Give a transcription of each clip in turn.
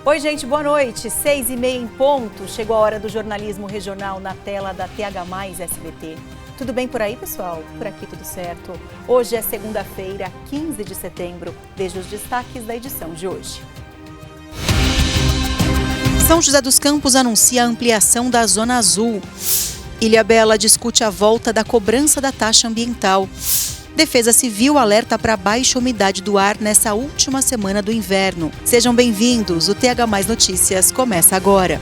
Oi, gente, boa noite. 6h30 em ponto. Chegou a hora do jornalismo regional na tela da TH+ SBT. Tudo bem por aí, pessoal? Por aqui tudo certo. Hoje é segunda-feira, 15 de setembro. Veja os destaques da edição de hoje. São José dos Campos anuncia a ampliação da Zona Azul. Ilhabela discute a volta da cobrança da taxa ambiental. Defesa Civil alerta para baixa umidade do ar nessa última semana do inverno. Sejam bem-vindos, o TH+ Notícias começa agora.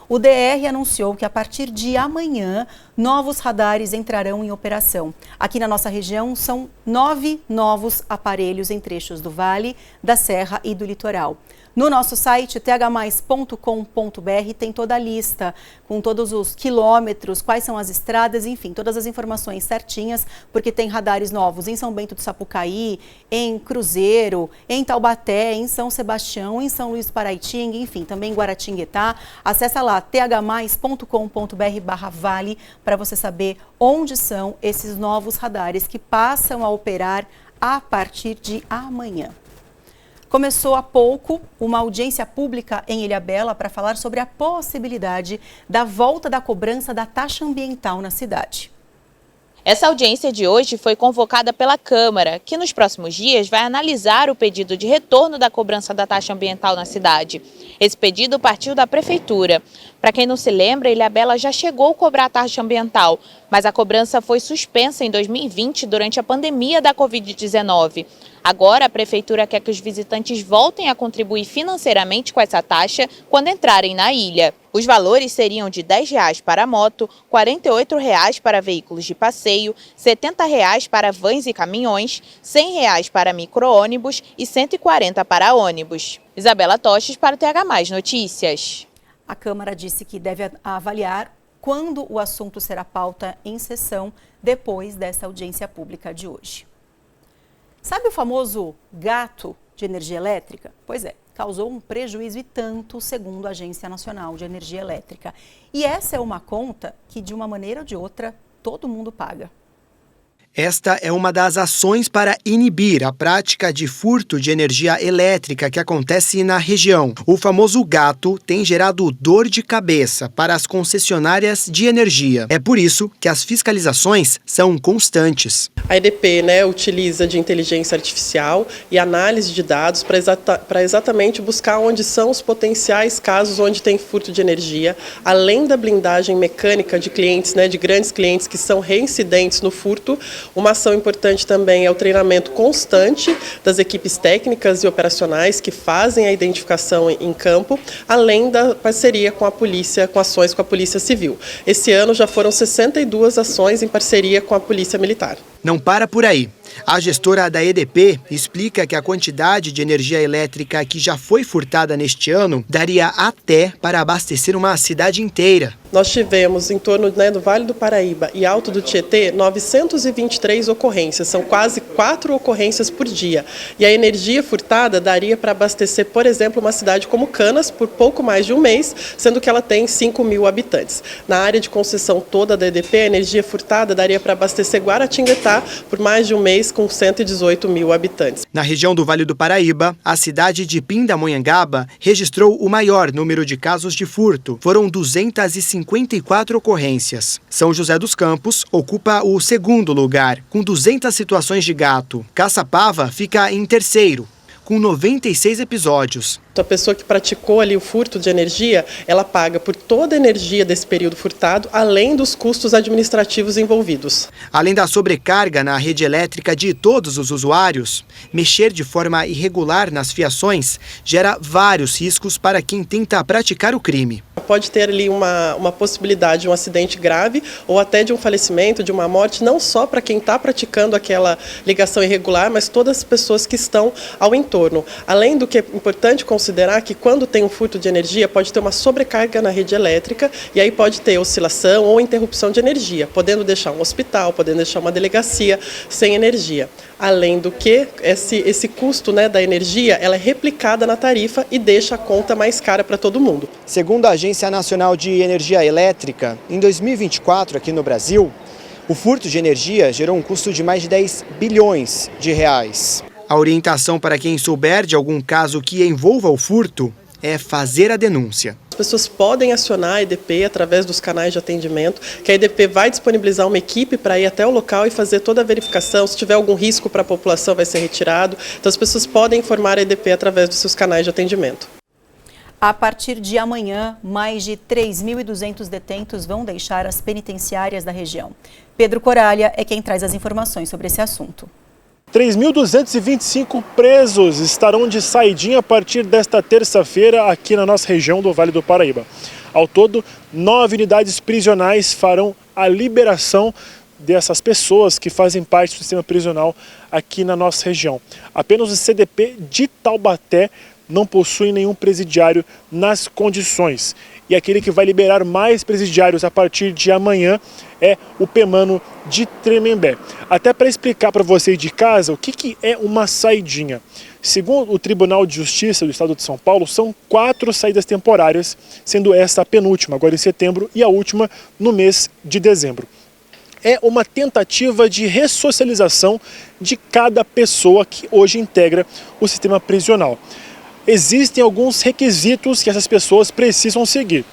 O DR anunciou que a partir de amanhã, novos radares entrarão em operação. Aqui na nossa região, são 9 novos aparelhos em trechos do Vale, da Serra e do Litoral. No nosso site, thmais.com.br, tem toda a lista, com todos os quilômetros, quais são as estradas, enfim, todas as informações certinhas, porque tem radares novos em São Bento do Sapucaí, em Cruzeiro, em Taubaté, em São Sebastião, em São Luís do Paraitinga, enfim, também em Guaratinguetá. Acesse lá, thmais.com.br/vale, para você saber onde são esses novos radares que passam a operar a partir de amanhã. Começou há pouco uma audiência pública em Ilhabela para falar sobre a possibilidade da volta da cobrança da taxa ambiental na cidade. Essa audiência de hoje foi convocada pela Câmara, que nos próximos dias vai analisar o pedido de retorno da cobrança da taxa ambiental na cidade. Esse pedido partiu da Prefeitura. Para quem não se lembra, Ilhabela já chegou a cobrar a taxa ambiental, mas a cobrança foi suspensa em 2020 durante a pandemia da Covid-19. Agora, a Prefeitura quer que os visitantes voltem a contribuir financeiramente com essa taxa quando entrarem na ilha. Os valores seriam de R$ 10 para moto, R$ 48 para veículos de passeio, R$ 70 para vans e caminhões, R$ 100 para micro-ônibus e R$ 140 para ônibus. Isabela Toches para o TH+ Notícias. A Câmara disse que deve avaliar quando o assunto será pauta em sessão depois dessa audiência pública de hoje. Sabe o famoso gato de energia elétrica? Pois é, causou um prejuízo e tanto, segundo a Agência Nacional de Energia Elétrica. E essa é uma conta que, de uma maneira ou de outra, todo mundo paga. Esta é uma das ações para inibir a prática de furto de energia elétrica que acontece na região. O famoso gato tem gerado dor de cabeça para as concessionárias de energia. É por isso que as fiscalizações são constantes. A EDP, utiliza de inteligência artificial e análise de dados para exatamente buscar onde são os potenciais casos onde tem furto de energia, além da blindagem mecânica de clientes, de grandes clientes que são reincidentes no furto. Uma ação importante também é o treinamento constante das equipes técnicas e operacionais que fazem a identificação em campo, além da parceria com a polícia, com ações com a Polícia Civil. Esse ano já foram 62 ações em parceria com a Polícia Militar. Não para por aí. A gestora da EDP explica que a quantidade de energia elétrica que já foi furtada neste ano daria até para abastecer uma cidade inteira. Nós tivemos em torno do Vale do Paraíba e Alto do Tietê 923 ocorrências, são quase 4 ocorrências por dia. E a energia furtada daria para abastecer, por exemplo, uma cidade como Canas por pouco mais de um mês, sendo que ela tem 5.000 habitantes. Na área de concessão toda da EDP, a energia furtada daria para abastecer Guaratinguetá por mais de um mês com 118.000 habitantes. Na região do Vale do Paraíba, a cidade de Pindamonhangaba registrou o maior número de casos de furto. Foram 254 ocorrências. São José dos Campos ocupa o segundo lugar, com 200 situações de gato. Caçapava fica em terceiro, com 96 episódios. A pessoa que praticou ali o furto de energia, ela paga por toda a energia desse período furtado, além dos custos administrativos envolvidos. Além da sobrecarga na rede elétrica de todos os usuários, mexer de forma irregular nas fiações gera vários riscos para quem tenta praticar o crime. Pode ter ali uma possibilidade de um acidente grave ou até de um falecimento, de uma morte, não só para quem está praticando aquela ligação irregular, mas todas as pessoas que estão ao entorno. Além do que é importante considerar que quando tem um furto de energia pode ter uma sobrecarga na rede elétrica e aí pode ter oscilação ou interrupção de energia, podendo deixar um hospital, podendo deixar uma delegacia sem energia. Além do que esse custo da energia ela é replicada na tarifa e deixa a conta mais cara para todo mundo. Segundo a Agência Agência Nacional de Energia Elétrica, em 2024, aqui no Brasil, o furto de energia gerou um custo de mais de 10 bilhões de reais. A orientação para quem souber de algum caso que envolva o furto é fazer a denúncia. As pessoas podem acionar a EDP através dos canais de atendimento, que a EDP vai disponibilizar uma equipe para ir até o local e fazer toda a verificação. Se tiver algum risco para a população, vai ser retirado. Então as pessoas podem informar a EDP através dos seus canais de atendimento. A partir de amanhã, mais de 3.200 detentos vão deixar as penitenciárias da região. Pedro Coralha é quem traz as informações sobre esse assunto. 3.225 presos estarão de saidinha a partir desta terça-feira aqui na nossa região do Vale do Paraíba. Ao todo, 9 unidades prisionais farão a liberação dessas pessoas que fazem parte do sistema prisional aqui na nossa região. Apenas o CDP de Taubaté não possui nenhum presidiário nas condições. E aquele que vai liberar mais presidiários a partir de amanhã é o PEMANO de Tremembé. Até para explicar para vocês de casa o que é uma saidinha. Segundo o Tribunal de Justiça do Estado de São Paulo, são 4 saídas temporárias, sendo essa a penúltima, agora em setembro, e a última no mês de dezembro. É uma tentativa de ressocialização de cada pessoa que hoje integra o sistema prisional. Existem alguns requisitos que essas pessoas precisam seguir.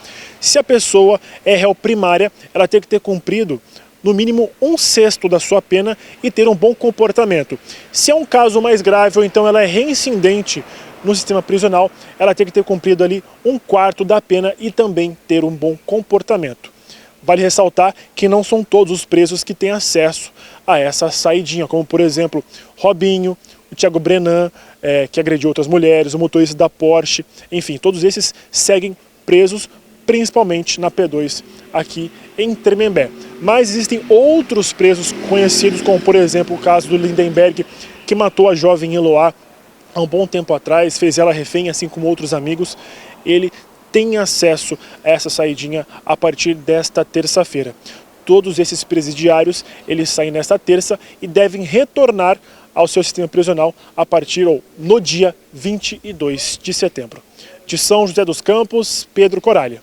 Se a pessoa é réu primária, ela tem que ter cumprido no mínimo 1/6 da sua pena e ter um bom comportamento. Se é um caso mais grave ou então ela é reincidente no sistema prisional, ela tem que ter cumprido ali 1/4 da pena e também ter um bom comportamento. Vale ressaltar que não são todos os presos que têm acesso a essa saidinha, como por exemplo Robinho, o Thiago Brenan, que agrediu outras mulheres, o motorista da Porsche, enfim, todos esses seguem presos, principalmente na P2 aqui em Tremembé. Mas existem outros presos conhecidos, como por exemplo o caso do Lindenberg, que matou a jovem Eloá há um bom tempo atrás, fez ela refém, assim como outros amigos. Ele tem acesso a essa saidinha a partir desta terça-feira. Todos esses presidiários, eles saem nesta terça e devem retornar ao seu sistema prisional a partir ou no dia 22 de setembro. De São José dos Campos, Pedro Coralha.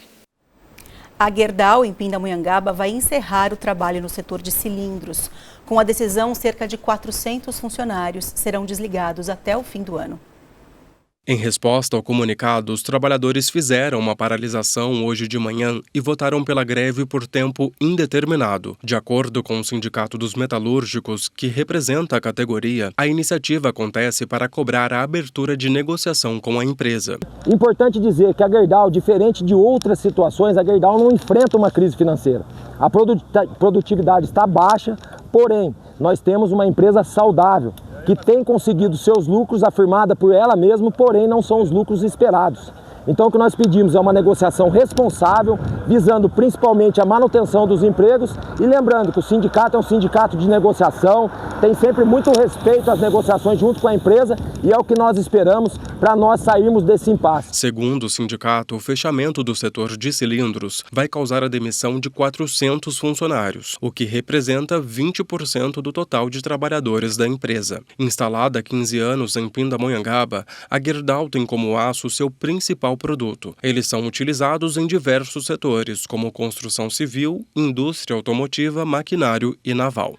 A Gerdau, em Pindamonhangaba, vai encerrar o trabalho no setor de cilindros. Com a decisão, cerca de 400 funcionários serão desligados até o fim do ano. Em resposta ao comunicado, os trabalhadores fizeram uma paralisação hoje de manhã e votaram pela greve por tempo indeterminado. De acordo com o Sindicato dos Metalúrgicos, que representa a categoria, a iniciativa acontece para cobrar a abertura de negociação com a empresa. Importante dizer que a Gerdau, diferente de outras situações, a Gerdau não enfrenta uma crise financeira. A produtividade está baixa, porém, nós temos uma empresa saudável, que tem conseguido seus lucros afirmada por ela mesma, porém não são os lucros esperados. Então o que nós pedimos é uma negociação responsável, visando principalmente a manutenção dos empregos e lembrando que o sindicato é um sindicato de negociação, tem sempre muito respeito às negociações junto com a empresa e é o que nós esperamos para nós sairmos desse impasse. Segundo o sindicato, o fechamento do setor de cilindros vai causar a demissão de 400 funcionários, o que representa 20% do total de trabalhadores da empresa. Instalada há 15 anos em Pindamonhangaba, a Gerdau tem como aço seu principal produto. Eles são utilizados em diversos setores, como construção civil, indústria automotiva, maquinário e naval.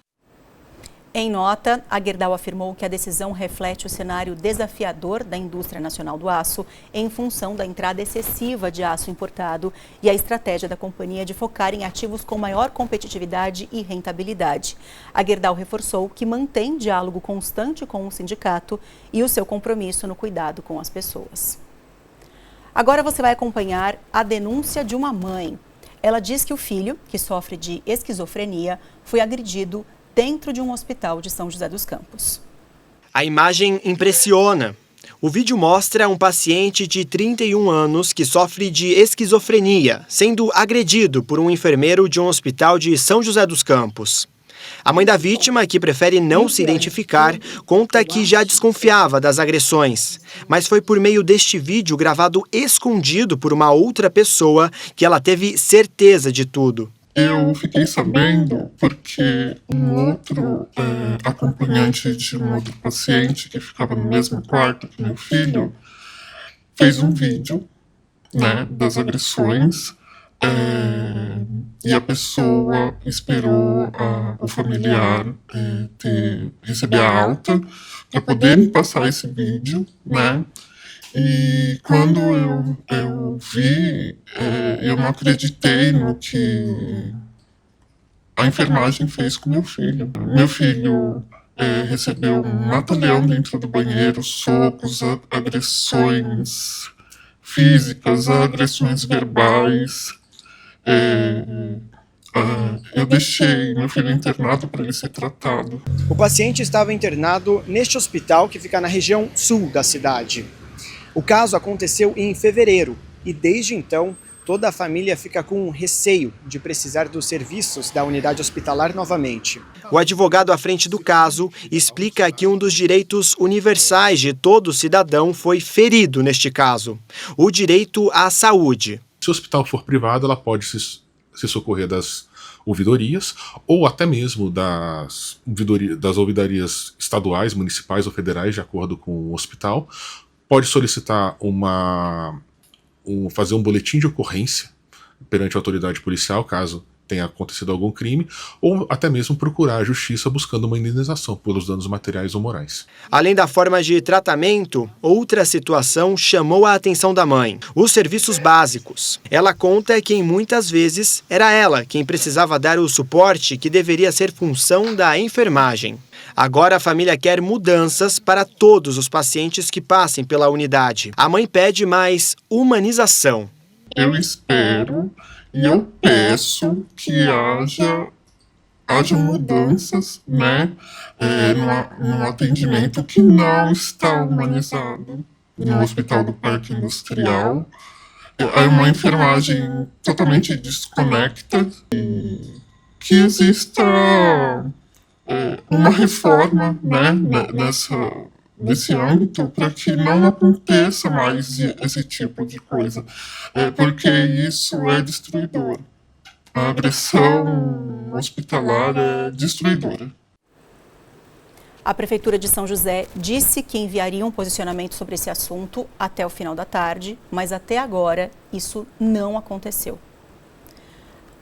Em nota, a Gerdau afirmou que a decisão reflete o cenário desafiador da indústria nacional do aço em função da entrada excessiva de aço importado e a estratégia da companhia de focar em ativos com maior competitividade e rentabilidade. A Gerdau reforçou que mantém diálogo constante com o sindicato e o seu compromisso no cuidado com as pessoas. Agora você vai acompanhar a denúncia de uma mãe. Ela diz que o filho, que sofre de esquizofrenia, foi agredido dentro de um hospital de São José dos Campos. A imagem impressiona. O vídeo mostra um paciente de 31 anos que sofre de esquizofrenia, sendo agredido por um enfermeiro de um hospital de São José dos Campos. A mãe da vítima, que prefere não se identificar, conta que já desconfiava das agressões, mas foi por meio deste vídeo gravado escondido por uma outra pessoa que ela teve certeza de tudo. Eu fiquei sabendo porque um outro acompanhante de um outro paciente que ficava no mesmo quarto que meu filho fez um vídeo né, das agressões, e a pessoa esperou o familiar receber a alta para poder me passar esse vídeo, né? E quando eu vi, eu não acreditei no que a enfermagem fez com meu filho. Meu filho recebeu um mata-leão dentro do banheiro, socos, agressões físicas, agressões verbais. Eu deixei meu filho internado para ele ser tratado. O paciente estava internado neste hospital que fica na região sul da cidade. O caso aconteceu em fevereiro e desde então toda a família fica com receio de precisar dos serviços da unidade hospitalar novamente. O advogado à frente do caso explica que um dos direitos universais de todo cidadão foi ferido neste caso, o direito à saúde. Se o hospital for privado, ela pode se socorrer das ouvidorias ou até mesmo das ouvidorias estaduais, municipais ou federais, de acordo com o hospital. Pode solicitar fazer um boletim de ocorrência perante a autoridade policial, caso tenha acontecido algum crime, ou até mesmo procurar a justiça buscando uma indenização pelos danos materiais ou morais. Além da forma de tratamento, outra situação chamou a atenção da mãe: os serviços básicos. Ela conta que muitas vezes era ela quem precisava dar o suporte que deveria ser função da enfermagem. Agora a família quer mudanças para todos os pacientes que passem pela unidade. A mãe pede mais humanização. Eu espero e eu peço que haja mudanças, né, no atendimento que não está humanizado no Hospital do Parque Industrial. É uma enfermagem totalmente desconecta e que exista uma reforma, né, nesse âmbito, para que não aconteça mais esse tipo de coisa, porque isso é destruidor. A agressão hospitalar é destruidora. A Prefeitura de São José disse que enviaria um posicionamento sobre esse assunto até o final da tarde, mas até agora isso não aconteceu.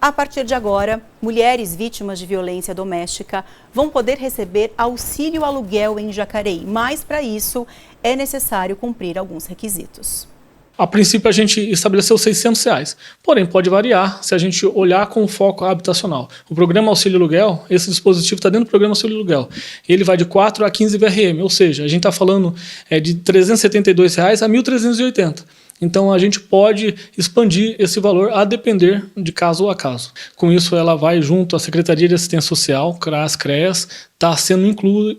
A partir de agora, mulheres vítimas de violência doméstica vão poder receber auxílio aluguel em Jacareí, mas para isso é necessário cumprir alguns requisitos. A princípio a gente estabeleceu R$600, porém pode variar se a gente olhar com foco habitacional. O programa Auxílio Aluguel, esse dispositivo está dentro do programa Auxílio Aluguel. Ele vai de 4 a 15 VRM, ou seja, a gente está falando de R$372 a R$1.380. Então a gente pode expandir esse valor a depender de caso a caso. Com isso ela vai junto à Secretaria de Assistência Social, CRAS, CREAS, está sendo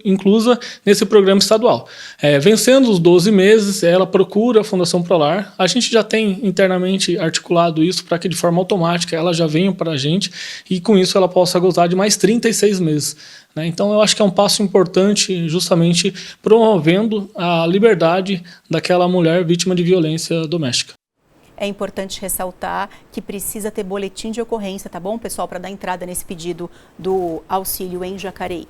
inclusa nesse programa estadual. Vencendo os 12 meses, ela procura a Fundação Prolar. A gente já tem internamente articulado isso para que de forma automática ela já venha para a gente e com isso ela possa gozar de mais 36 meses. Então eu acho que é um passo importante justamente promovendo a liberdade daquela mulher vítima de violência doméstica. É importante ressaltar que precisa ter boletim de ocorrência, tá bom, pessoal, para dar entrada nesse pedido do auxílio em Jacareí.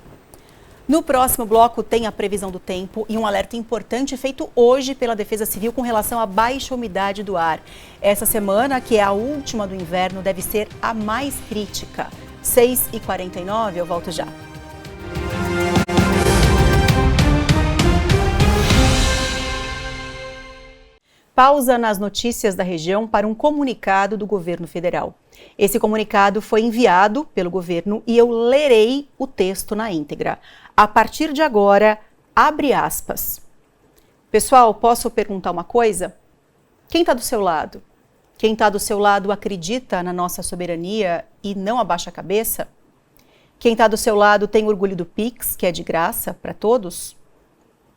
No próximo bloco tem a previsão do tempo e um alerta importante feito hoje pela Defesa Civil com relação à baixa umidade do ar. Essa semana, que é a última do inverno, deve ser a mais crítica. 6h49, eu volto já. Pausa nas notícias da região para um comunicado do governo federal. Esse comunicado foi enviado pelo governo e eu lerei o texto na íntegra. A partir de agora, abre aspas. Pessoal, posso perguntar uma coisa? Quem está do seu lado? Quem está do seu lado acredita na nossa soberania e não abaixa a cabeça? Quem está do seu lado tem orgulho do Pix, que é de graça para todos?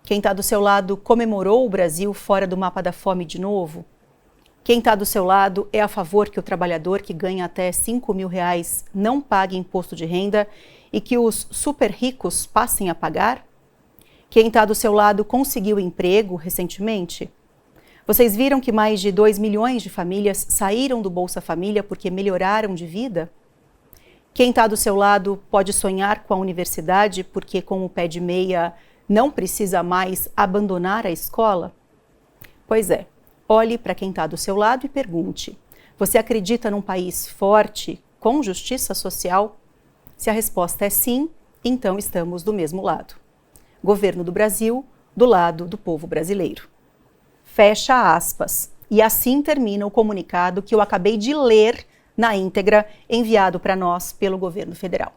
Quem está do seu lado comemorou o Brasil fora do mapa da fome de novo? Quem está do seu lado é a favor que o trabalhador que ganha até R$5.000 não pague imposto de renda e que os super ricos passem a pagar? Quem está do seu lado conseguiu emprego recentemente? Vocês viram que mais de 2 milhões de famílias saíram do Bolsa Família porque melhoraram de vida? Quem está do seu lado pode sonhar com a universidade porque com o pé de meia não precisa mais abandonar a escola? Pois é, Olhe para quem está do seu lado e pergunte: você acredita num país forte, com justiça social? Se a resposta é sim, então estamos do mesmo lado. Governo do Brasil, do lado do povo brasileiro. Fecha aspas. E assim termina o comunicado que eu acabei de ler na íntegra, enviado para nós pelo governo federal.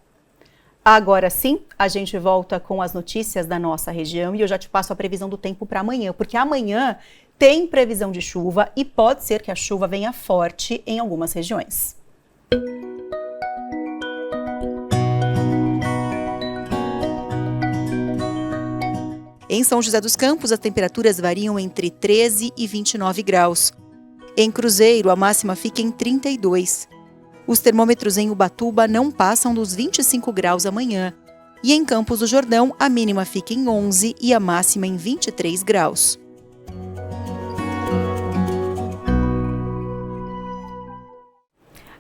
Agora sim, a gente volta com as notícias da nossa região e eu já te passo a previsão do tempo para amanhã, porque amanhã tem previsão de chuva e pode ser que a chuva venha forte em algumas regiões. Em São José dos Campos, as temperaturas variam entre 13 e 29 graus. Em Cruzeiro, a máxima fica em 32. Os termômetros em Ubatuba não passam dos 25 graus amanhã. E em Campos do Jordão, a mínima fica em 11 e a máxima em 23 graus.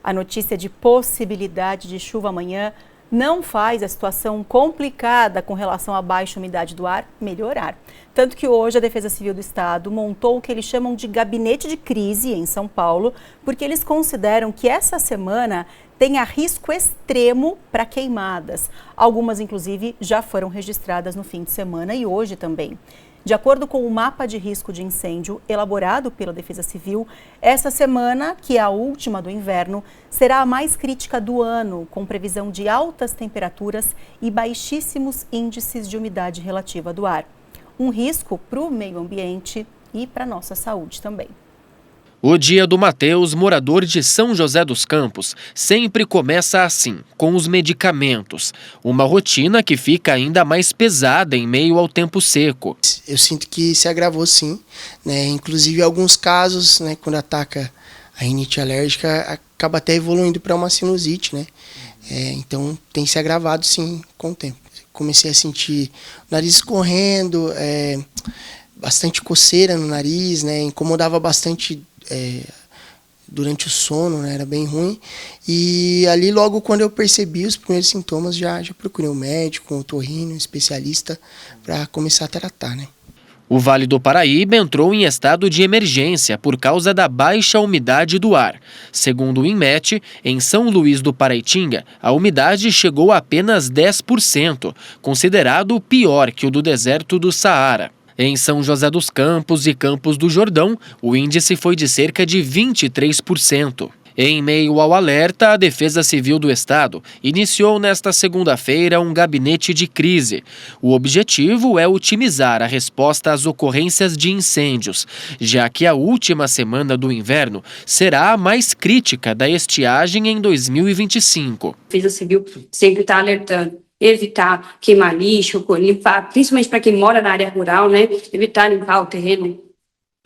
A notícia de possibilidade de chuva amanhã não faz a situação complicada com relação à baixa umidade do ar melhorar. Tanto que hoje a Defesa Civil do Estado montou o que eles chamam de gabinete de crise em São Paulo, porque eles consideram que essa semana tenha risco extremo para queimadas. Algumas, inclusive, já foram registradas no fim de semana e hoje também. De acordo com o mapa de risco de incêndio elaborado pela Defesa Civil, essa semana, que é a última do inverno, será a mais crítica do ano, com previsão de altas temperaturas e baixíssimos índices de umidade relativa do ar. Um risco para o meio ambiente e para a nossa saúde também. O Dia do Mateus, morador de São José dos Campos, sempre começa assim, com os medicamentos. Uma rotina que fica ainda mais pesada em meio ao tempo seco. Eu sinto que se agravou sim, né? Inclusive alguns casos, né, quando ataca a rinite alérgica, acaba até evoluindo para uma sinusite, né? Então tem se agravado sim com o tempo. Comecei a sentir o nariz escorrendo, bastante coceira no nariz, né? Incomodava bastante durante o sono, né? Era bem ruim. E ali logo quando eu percebi os primeiros sintomas, já procurei um médico, um otorrino, um especialista para começar a tratar, né? O Vale do Paraíba entrou em estado de emergência por causa da baixa umidade do ar. Segundo o INMET, em São Luís do Paraitinga, a umidade chegou a apenas 10%, considerado pior que o do deserto do Saara. Em São José dos Campos e Campos do Jordão, o índice foi de cerca de 23%. Em meio ao alerta, a Defesa Civil do Estado iniciou nesta segunda-feira um gabinete de crise. O objetivo é otimizar a resposta às ocorrências de incêndios, já que a última semana do inverno será a mais crítica da estiagem em 2025. A Defesa Civil sempre está alertando. Evitar queimar lixo, limpar, principalmente para quem mora na área rural, né? Evitar limpar o terreno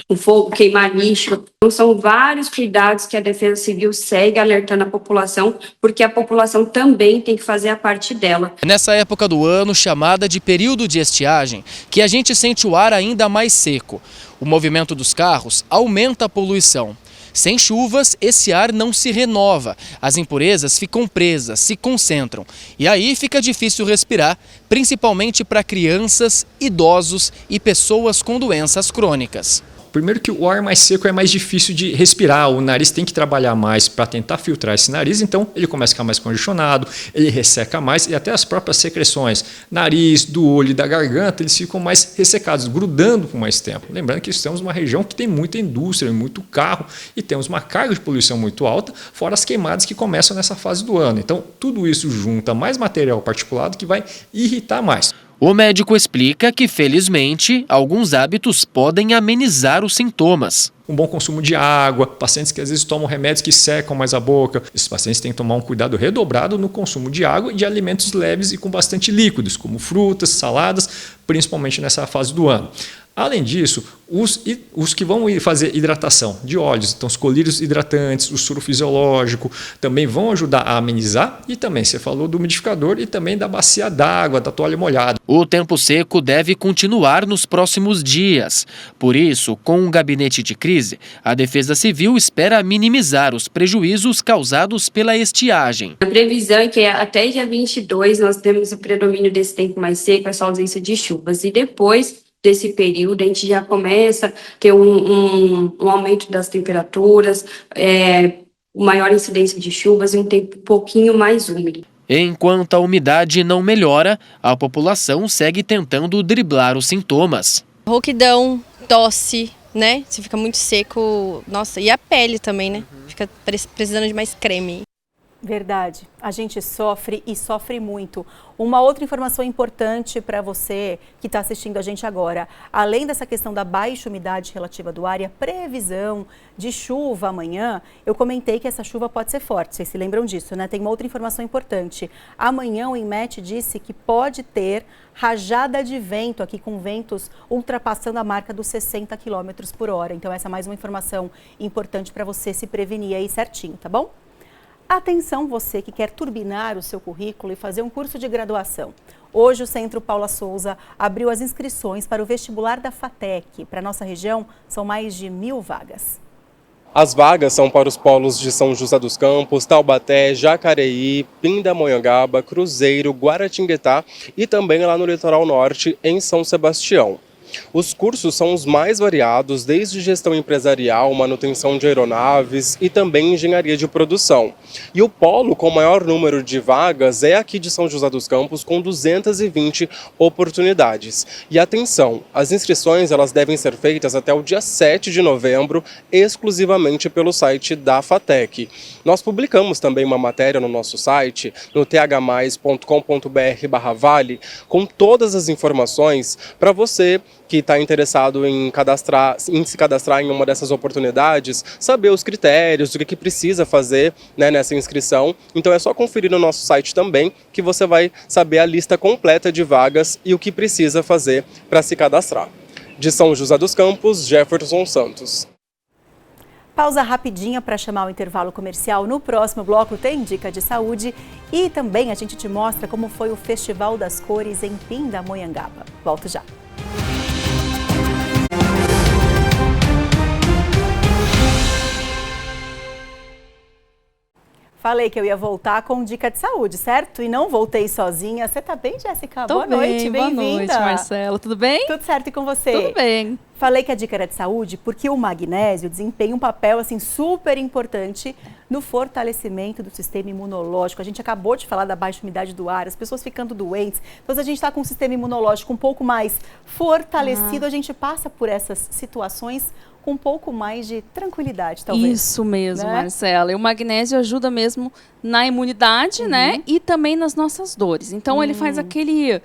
com fogo, queimar lixo. Então, são vários cuidados que a Defesa Civil segue alertando a população, porque a população também tem que fazer a parte dela. Nessa época do ano, chamada de período de estiagem, que a gente sente o ar ainda mais seco. O movimento dos carros aumenta a poluição. Sem chuvas, esse ar não se renova, as impurezas ficam presas, se concentram. E aí fica difícil respirar, principalmente para crianças, idosos e pessoas com doenças crônicas. Primeiro que o ar mais seco é mais difícil de respirar, o nariz tem que trabalhar mais para tentar filtrar esse nariz, então ele começa a ficar mais congestionado, ele resseca mais e até as próprias secreções, nariz, do olho e da garganta, eles ficam mais ressecados, grudando por mais tempo. Lembrando que estamos numa região que tem muita indústria, muito carro e temos uma carga de poluição muito alta, fora as queimadas que começam nessa fase do ano. Então tudo isso junta mais material particulado que vai irritar mais. O médico explica que, felizmente, alguns hábitos podem amenizar os sintomas. Um bom consumo de água, pacientes que às vezes tomam remédios que secam mais a boca. Esses pacientes têm que tomar um cuidado redobrado no consumo de água e de alimentos leves e com bastante líquidos, como frutas, saladas, principalmente nessa fase do ano. Além disso, os que vão fazer hidratação de óleos, então os colírios hidratantes, o soro fisiológico, também vão ajudar a amenizar e também, você falou do umidificador e também da bacia d'água, da toalha molhada. O tempo seco deve continuar nos próximos dias. Por isso, com o gabinete de crise, a Defesa Civil espera minimizar os prejuízos causados pela estiagem. A previsão é que até dia 22 nós temos o predomínio desse tempo mais seco, essa ausência de chuvas e depois desse período, a gente já começa a ter um aumento das temperaturas, maior incidência de chuvas e um tempo um pouquinho mais úmido. Enquanto a umidade não melhora, a população segue tentando driblar os sintomas. Rouquidão, tosse, né? Se fica muito seco, nossa, e a pele também, né? Fica precisando de mais creme. Verdade, a gente sofre e sofre muito. Uma outra informação importante para você que está assistindo a gente agora, além dessa questão da baixa umidade relativa do ar e a previsão de chuva amanhã, eu comentei que essa chuva pode ser forte, vocês se lembram disso, né? Tem uma outra informação importante. Amanhã o INMET disse que pode ter rajada de vento aqui, com ventos ultrapassando a marca dos 60 km por hora. Então essa é mais uma informação importante para você se prevenir aí certinho, tá bom? Atenção você que quer turbinar o seu currículo e fazer um curso de graduação. Hoje o Centro Paula Souza abriu as inscrições para o vestibular da FATEC. Para a nossa região, são mais de 1.000 vagas. As vagas são para os polos de São José dos Campos, Taubaté, Jacareí, Pindamonhangaba, Cruzeiro, Guaratinguetá e também lá no litoral norte, em São Sebastião. Os cursos são os mais variados, desde gestão empresarial, manutenção de aeronaves e também engenharia de produção. E o polo com maior número de vagas é aqui de São José dos Campos, com 220 oportunidades. E atenção, as inscrições elas devem ser feitas até o dia 7 de novembro, exclusivamente pelo site da FATEC. Nós publicamos também uma matéria no nosso site, no thmais.com.br/vale, com todas as informações para você que está interessado em se cadastrar em uma dessas oportunidades, saber os critérios, o que precisa fazer, né, nessa inscrição. Então é só conferir no nosso site também que você vai saber a lista completa de vagas e o que precisa fazer para se cadastrar. De São José dos Campos, Jefferson Santos. Pausa rapidinha para chamar o intervalo comercial. No próximo bloco tem dica de saúde e também a gente te mostra como foi o Festival das Cores em Pindamonhangaba. Volto já. Falei que eu ia voltar com dica de saúde, certo? E não voltei sozinha. Você tá bem, Jéssica? Boa noite, bem-vinda. Boa noite, Marcela. Tudo bem? Tudo certo, e com você? Tudo bem. Falei que a dica era de saúde porque o magnésio desempenha um papel assim super importante no fortalecimento do sistema imunológico. A gente acabou de falar da baixa umidade do ar, as pessoas ficando doentes. Então, se a gente está com um sistema imunológico um pouco mais fortalecido, a gente passa por essas situações com um pouco mais de tranquilidade, talvez. Isso mesmo, né, Marcela? E o magnésio ajuda mesmo na imunidade, né? E também nas nossas dores. Então, ele faz aquele...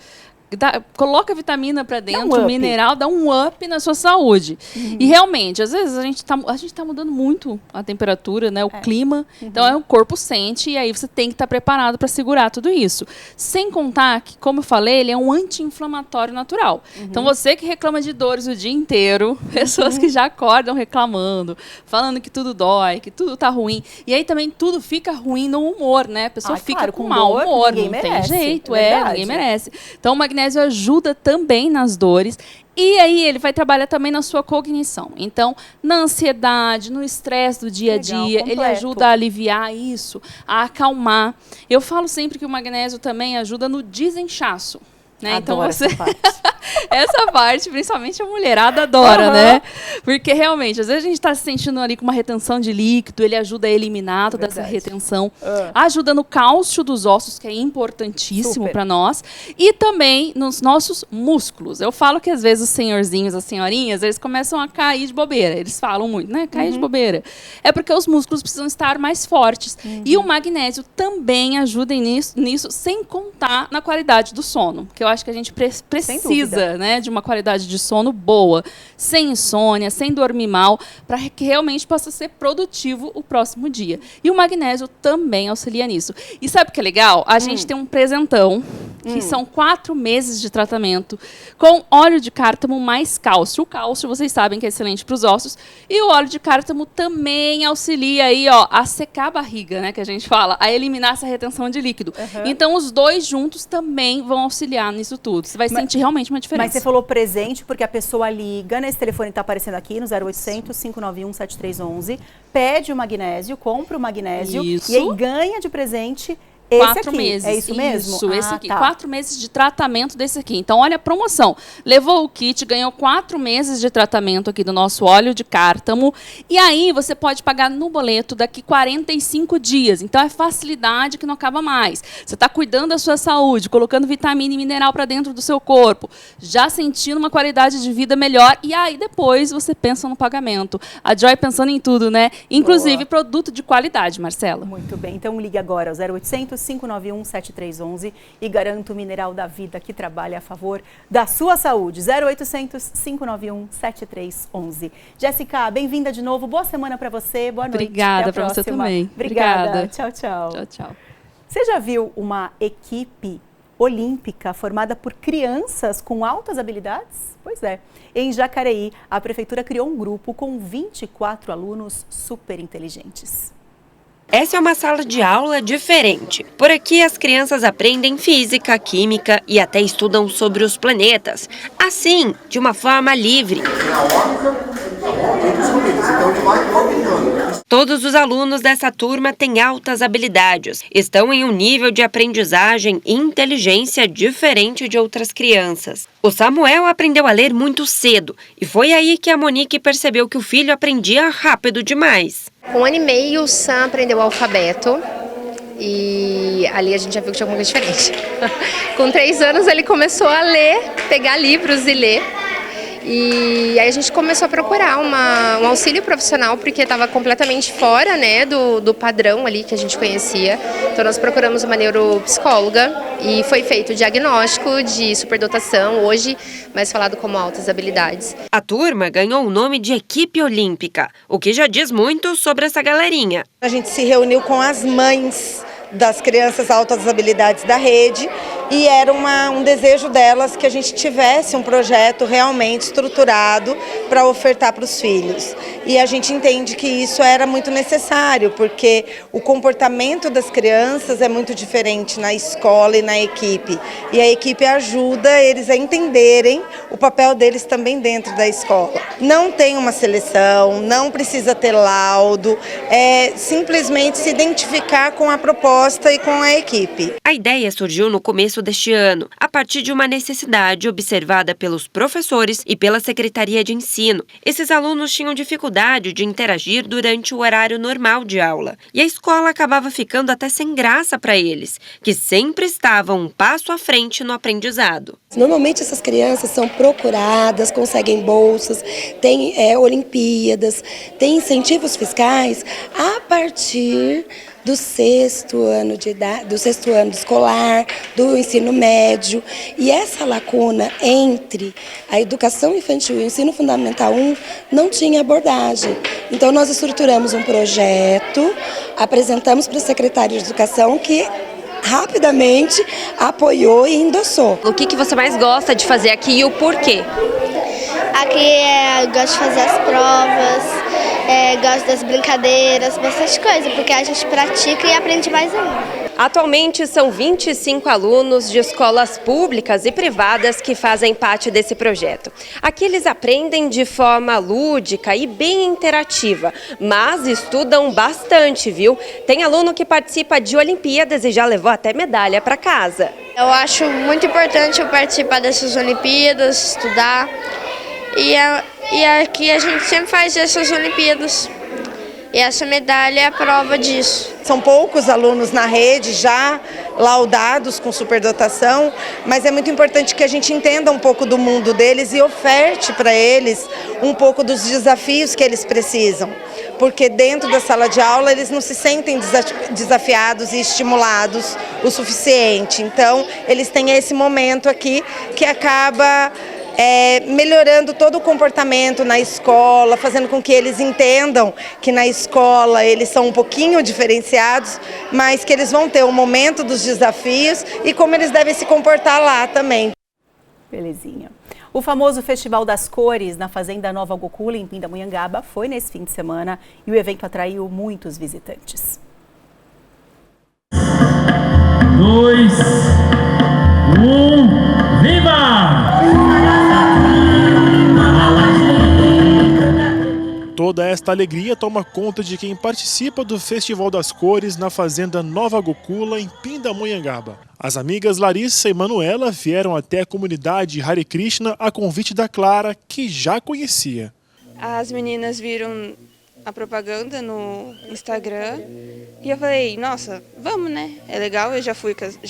coloca vitamina para dentro, mineral, dá um up na sua saúde. E realmente, às vezes a gente tá mudando muito a temperatura, né, o clima. Então o corpo sente e aí você tem que estar preparado para segurar tudo isso. Sem contar que, como eu falei, ele é um anti-inflamatório natural. Então você que reclama de dores o dia inteiro, pessoas que já acordam reclamando, falando que tudo dói, que tudo tá ruim. E aí também tudo fica ruim no humor, né? A pessoa fica com mau humor, não tem jeito, ninguém merece. Então o magnésio ajuda também nas dores e aí ele vai trabalhar também na sua cognição. Então, na ansiedade, no estresse do dia a dia, ele ajuda a aliviar isso, a acalmar. Eu falo sempre que o magnésio também ajuda no desinchaço. Né? Então você essa parte, principalmente a mulherada adora, né? Porque realmente, às vezes a gente está se sentindo ali com uma retenção de líquido, ele ajuda a eliminar toda essa retenção, ajuda no cálcio dos ossos, que é importantíssimo para nós, e também nos nossos músculos. Eu falo que às vezes os senhorzinhos, as senhorinhas, eles começam a cair de bobeira. Eles falam muito, né? Cair de bobeira. É porque os músculos precisam estar mais fortes. E o magnésio também ajuda nisso, sem contar na qualidade do sono, que eu acho que a gente precisa, né, de uma qualidade de sono boa, sem insônia, sem dormir mal, para que realmente possa ser produtivo o próximo dia. E o magnésio também auxilia nisso. E sabe o que é legal? A gente tem um presentão, que são 4 meses de tratamento, com óleo de cártamo mais cálcio. O cálcio, vocês sabem que é excelente para os ossos. E o óleo de cártamo também auxilia aí, ó, a secar a barriga, né, que a gente fala, a eliminar essa retenção de líquido. Então, os dois juntos também vão auxiliar nisso tudo. Você vai sentir realmente uma diferença. Mas você falou presente porque a pessoa liga, nesse telefone está aparecendo aqui, no 0800 591 7311, pede o magnésio, compra o magnésio e aí ganha de presente Esse 4 aqui, meses. é isso mesmo? Isso, esse aqui. Tá. 4 meses de tratamento desse aqui. Então, olha a promoção. Levou o kit, ganhou 4 meses de tratamento aqui do nosso óleo de cártamo. E aí, você pode pagar no boleto daqui 45 dias. Então, é facilidade que não acaba mais. Você está cuidando da sua saúde, colocando vitamina e mineral para dentro do seu corpo, já sentindo uma qualidade de vida melhor. E aí, depois, você pensa no pagamento. A Joy pensando em tudo, né? Inclusive, produto de qualidade, Marcela. Muito bem. Então, ligue agora ao 0800 591 7311 e garanta o mineral da vida que trabalha a favor da sua saúde. 0800 591 7311. Jéssica, bem-vinda de novo. Boa semana para você. Boa noite. Obrigada para você também. Obrigada. Tchau, tchau. Tchau, tchau. Você já viu uma equipe olímpica formada por crianças com altas habilidades? Pois é. Em Jacareí, a prefeitura criou um grupo com 24 alunos super inteligentes. Essa é uma sala de aula diferente. Por aqui, as crianças aprendem física, química e até estudam sobre os planetas. Assim, de uma forma livre. Todos os alunos dessa turma têm altas habilidades. Estão em um nível de aprendizagem e inteligência diferente de outras crianças. O Samuel aprendeu a ler muito cedo e foi aí que a Monique percebeu que o filho aprendia rápido demais. Com 1 ano e meio, o Sam aprendeu o alfabeto e ali a gente já viu que tinha alguma coisa diferente. Com 3 anos ele começou a ler, pegar livros e ler. E aí a gente começou a procurar um auxílio profissional porque estava completamente fora, né, do padrão ali que a gente conhecia. Então nós procuramos uma neuropsicóloga e foi feito o diagnóstico de superdotação, hoje mais falado como altas habilidades. A turma ganhou o nome de equipe olímpica, o que já diz muito sobre essa galerinha. A gente se reuniu com as mães das crianças altas habilidades da rede e era um desejo delas que a gente tivesse um projeto realmente estruturado para ofertar para os filhos. E a gente entende que isso era muito necessário, porque o comportamento das crianças é muito diferente na escola e na equipe. E a equipe ajuda eles a entenderem o papel deles também dentro da escola. Não tem uma seleção, não precisa ter laudo, é simplesmente se identificar com a proposta e com a equipe. A ideia surgiu no começo deste ano, a partir de uma necessidade observada pelos professores e pela Secretaria de Ensino. Esses alunos tinham dificuldade de interagir durante o horário normal de aula, e a escola acabava ficando até sem graça para eles, que sempre estavam um passo à frente no aprendizado. Normalmente essas crianças são procuradas, conseguem bolsas, tem Olimpíadas, tem incentivos fiscais a partir do sexto ano de idade, do sexto ano escolar, do ensino médio. E essa lacuna entre a educação infantil e o ensino fundamental 1 não tinha abordagem. Então nós estruturamos um projeto, apresentamos para o secretário de Educação que rapidamente apoiou e endossou. O que você mais gosta de fazer aqui e o porquê? Aqui eu gosto de fazer as provas, gosto das brincadeiras, bastante coisa, porque a gente pratica e aprende mais ainda. Atualmente são 25 alunos de escolas públicas e privadas que fazem parte desse projeto. Aqui eles aprendem de forma lúdica e bem interativa, mas estudam bastante, viu? Tem aluno que participa de Olimpíadas e já levou até medalha para casa. Eu acho muito importante eu participar dessas Olimpíadas, estudar. E aqui a gente sempre faz essas Olimpíadas. E essa medalha é a prova disso. São poucos alunos na rede já laudados com superdotação, mas é muito importante que a gente entenda um pouco do mundo deles e oferte para eles um pouco dos desafios que eles precisam. Porque dentro da sala de aula eles não se sentem desafiados e estimulados o suficiente. Então eles têm esse momento aqui que acaba melhorando todo o comportamento na escola, fazendo com que eles entendam que na escola eles são um pouquinho diferenciados, mas que eles vão ter o momento dos desafios e como eles devem se comportar lá também. Belezinha. O famoso Festival das Cores na Fazenda Nova Gokula, em Pindamonhangaba, foi nesse fim de semana e o evento atraiu muitos visitantes. 2, 1, viva! Toda esta alegria toma conta de quem participa do Festival das Cores na Fazenda Nova Gokula, em Pindamonhangaba. As amigas Larissa e Manuela vieram até a comunidade Hare Krishna a convite da Clara, que já conhecia. As meninas viram a propaganda no Instagram e eu falei, nossa, vamos, né? É legal, eu já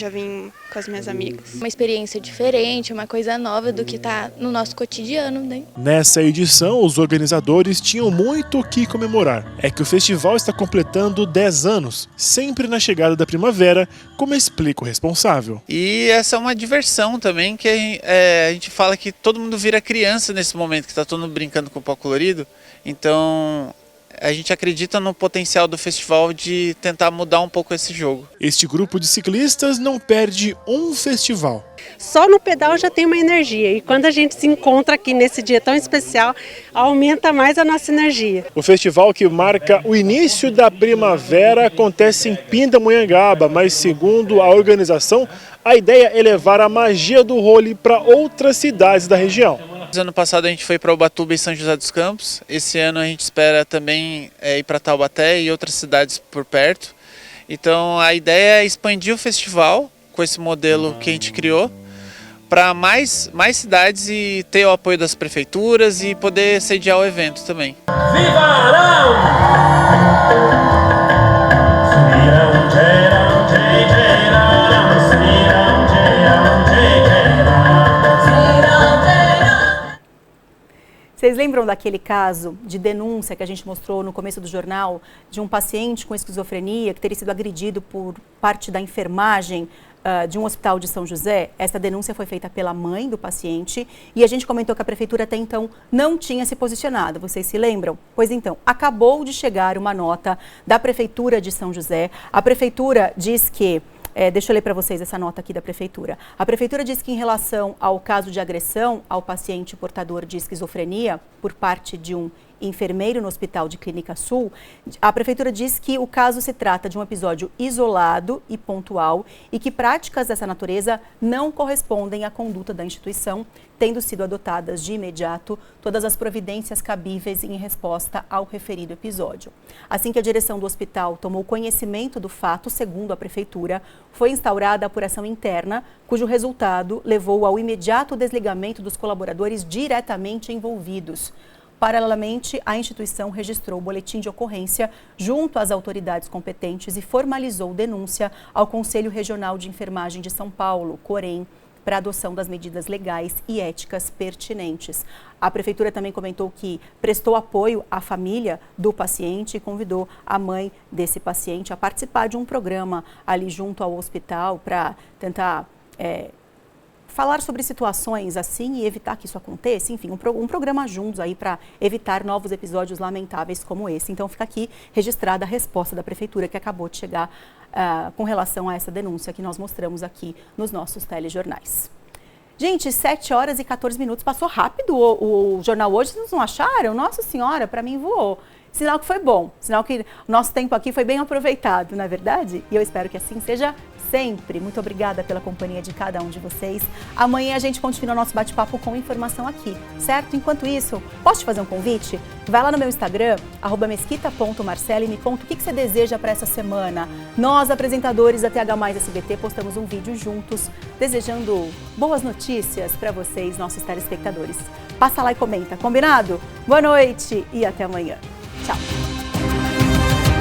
vim com as minhas amigas. Uma experiência diferente, uma coisa nova do que está no nosso cotidiano, né? Nessa edição, os organizadores tinham muito o que comemorar. É que o festival está completando 10 anos, sempre na chegada da primavera, como explica o responsável. E essa é uma diversão também, que a gente fala que todo mundo vira criança nesse momento, que está todo mundo brincando com o pau colorido. Então, a gente acredita no potencial do festival de tentar mudar um pouco esse jogo. Este grupo de ciclistas não perde um festival. Só no pedal já tem uma energia e quando a gente se encontra aqui nesse dia tão especial, aumenta mais a nossa energia. O festival, que marca o início da primavera, acontece em Pindamonhangaba, mas segundo a organização, a ideia é levar a magia do role para outras cidades da região. Ano passado a gente foi para Ubatuba e São José dos Campos. Esse ano a gente espera também ir para Taubaté e outras cidades por perto. Então a ideia é expandir o festival com esse modelo que a gente criou para mais cidades e ter o apoio das prefeituras e poder sediar o evento também. Viva Arão! Vocês lembram daquele caso de denúncia que a gente mostrou no começo do jornal de um paciente com esquizofrenia que teria sido agredido por parte da enfermagem de um hospital de São José? Essa denúncia foi feita pela mãe do paciente e a gente comentou que a prefeitura até então não tinha se posicionado. Vocês se lembram? Pois então, acabou de chegar uma nota da prefeitura de São José. A prefeitura diz que... deixa eu ler para vocês essa nota aqui da prefeitura. A prefeitura diz que em relação ao caso de agressão ao paciente portador de esquizofrenia por parte de um enfermeiro no Hospital de Clínica Sul, a prefeitura diz que o caso se trata de um episódio isolado e pontual e que práticas dessa natureza não correspondem à conduta da instituição, tendo sido adotadas de imediato todas as providências cabíveis em resposta ao referido episódio. Assim que a direção do hospital tomou conhecimento do fato, segundo a prefeitura, foi instaurada a apuração interna, cujo resultado levou ao imediato desligamento dos colaboradores diretamente envolvidos. Paralelamente, a instituição registrou o boletim de ocorrência junto às autoridades competentes e formalizou denúncia ao Conselho Regional de Enfermagem de São Paulo, COREN, para adoção das medidas legais e éticas pertinentes. A prefeitura também comentou que prestou apoio à família do paciente e convidou a mãe desse paciente a participar de um programa ali junto ao hospital para tentar falar sobre situações assim e evitar que isso aconteça, enfim, um programa juntos aí para evitar novos episódios lamentáveis como esse. Então fica aqui registrada a resposta da prefeitura que acabou de chegar com relação a essa denúncia que nós mostramos aqui nos nossos telejornais. Gente, 7 horas e 14 minutos, passou rápido o jornal hoje, vocês não acharam? Nossa Senhora, para mim voou. Sinal que foi bom, sinal que o nosso tempo aqui foi bem aproveitado, não é verdade? E eu espero que assim seja sempre. Muito obrigada pela companhia de cada um de vocês. Amanhã a gente continua nosso bate-papo com informação aqui, certo? Enquanto isso, posso te fazer um convite? Vai lá no meu Instagram, @mesquita.marcela, e me conta o que você deseja para essa semana. Nós, apresentadores da TH+SBT, postamos um vídeo juntos, desejando boas notícias para vocês, nossos telespectadores. Passa lá e comenta, combinado? Boa noite e até amanhã. Tchau!